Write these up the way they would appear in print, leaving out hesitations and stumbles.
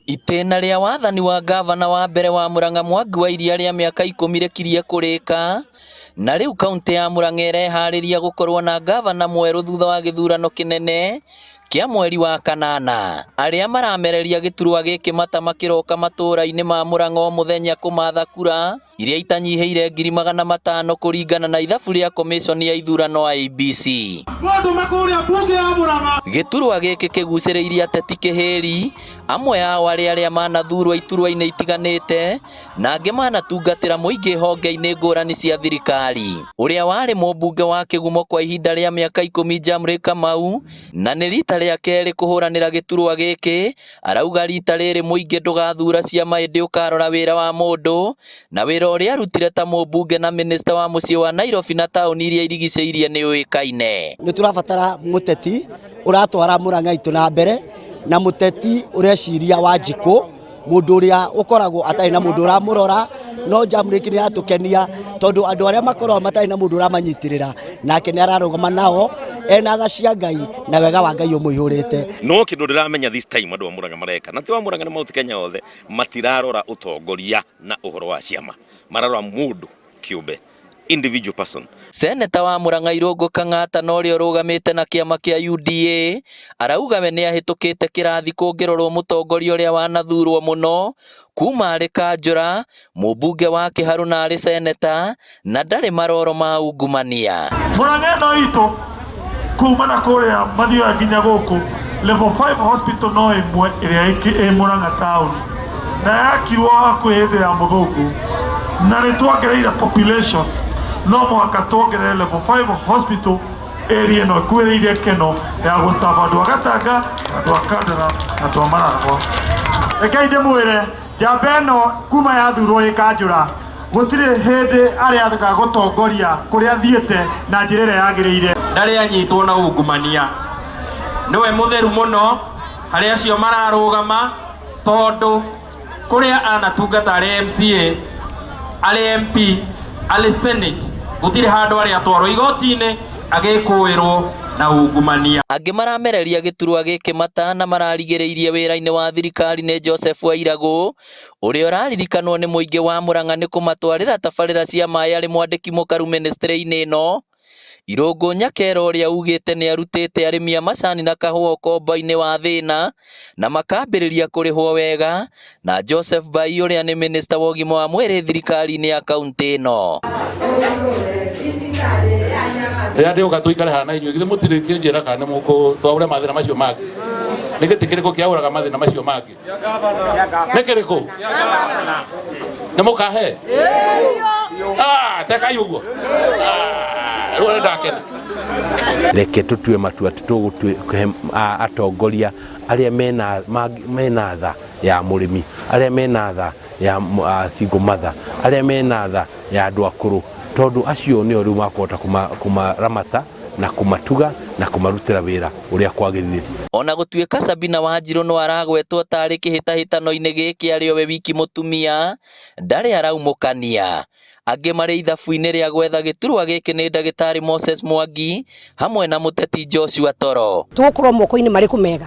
Itena ria wathani wa gavana wa mbere wa Murang'a Mwangi wa Iria ria miaka 10 rekirie kurika, na riu kaunti ya Murang'a irehariria gukorwo na gavana mweru thutha wa githurano kinene kia mweri wa kanana. Aria maramereria giturwa giki matamakiroka matura-ini ma Murang'a muthenya kumatha kura iria itanyiheire 500,000 kuringana na ithabu ria commission ya ithurano IEBC. Giturwa giki kiguciriirie ateti kihiri, amwe ao aria manathurwa iturwa-ini itiganite na angi manatungatira muingi honge-ini ngurani cia thirikari. Uria wari mumbunge wa Kigumo kwa ihinda ria miaka 10 Jamrey Kamau, na ni rita ria keri kuhuranira giturwa giki, arauga rita riri muingi ndugathura ciama indi ukarora wira wa mundu, na wira uria arutire ta mumbunge na minister wa mucii wa Nairobi na tauni iria irigiceirie ni uikaine. Ni turabatara muteti uratwara Murang'a itu na mbere, na muteti ureciria Wanjiku, mundu uria ukoragwo atari na mundu uramurora, no Jamrey ni atukenia tondu andu aria makorwo matari na mundu uramanyitirira, nake ni ararugama nao ena tha cia Ngai na wega wa Ngai umuihurite. No kindu ndiramenya this time andu a Murang'a mareka, na ti wa Murang'a ni mauti Kenya othe, matirarora utongoria na uhoro wa ciama, mararora mundu kiumbe, individual person. Seneta wa Murang'a Irungu Kang'ata no rio rugamite na kiama kia UDA arauga we ni ahitukite kirathi kungirorwo mutongoria uria wanathurwo muno kuma ari Kanjura, mumbunge wa Kiharu na ari seneta, na ndari maroro ma ungumania. Murang'a no itu kuma na kuria mathio nginya guku level 5 hospital no imwe iria Murang'a town na yakirwo hakuhi hindi ya muthungu, na ni twongereire population no mwaka twongerere level 5 hospital area no kwiriire keno ya gusaba andu agatanga andu akandara andu amaragwa. Rekei ndimwire njamba ino kuma yathurwo ikanjura gutiri hindi aria athuka gutongoria kuria thiete na njira iria yagiriire, ndari anyitwo na ungumania. Niwe mutheru muno hari acio mararugama tondu kuria anatungata ari MCA ari MP ari Senate gutiri handu ari atwarwo igoti-ini agikuirwo na ungumania. Angi maramereria giturwa giki matana mararigiriirie wira-ini wa thirikari ni Joseph Wairagu, uria uraririkanwo ni muingi wa Murang'a ni kumatwarira tabarira cia mai ari mwandiki mukaru ministry-ini ino. Irungu Nyakero uria ugite ni arutite arimi a macani na kahua ukombo-ini wa thina na makambiriria kurihwo wega, na Joseph Bai uria ni minister wa ugima wa mwiri thirikari-ini ya kaunti ino. Ndi uka tuikare hana inyu githe mutire kinjira kana muko twabure mathina macio mangi nigitikiriko kiauraga mathina macio mangi nikiriko ni mukahe teka yugo rore ndakena. Reke tutue matua tutugutue atongoria aria mena tha ya murimi, aria mena tha ya single mother, aria mena tha ya andu akuru, tondu acio ni riu makota kumaramata na kumatuga na kumarutira wira uria kwagirire. Ona gutuika Sabina Wanjiru no aragwetwo tari kihitahitano-ini giki ario we wiki mutumia ndari araumukania. Angi mari ithabu-ini ria gwetha giturwa giki ni ndagitari Moses Mwangi hamwe na muteti Joshua Toro. Tukorwo moko-ini mariku mega,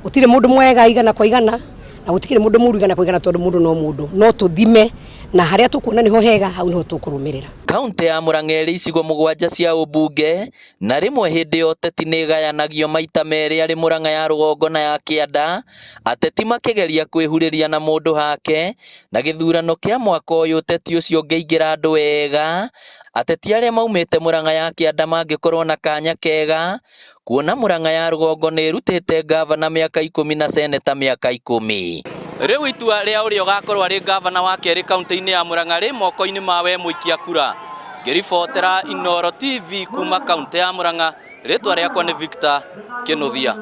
gutire mundu mwega igana kwa igana na gutikire mundu muru igana kwa igana, tondu mundu no mundu, no tuthime na haria tukuona niho hega, hau niho tukurumirira. Kaunti ya Murang'a iri icigo 7 cia ubunge, na rimwe hindi yo teti ni gayanagio maita meri ari Murang'a ya rugongo na ya kianda, ateti makigeria kwihuriria na mundu hake, na githurano kia mwaka uyu teti ucio ngeigira andu wega, ateti aria maumite Murang'a ya kianda mangikorwo na kanya kega, kuona Murang'a ya rugongo ni irutite gavana miaka 10 na seneta miaka 10. Riu itua ria uria ugakorwo ari gavana wa keri kaunti-ini ya Murang'a ri moko-ini mawe muikia kura. Ngiribotera Inooro TV kuma kaunti ya Murang'a, ritwa riakwa ni Victor Kinuthia.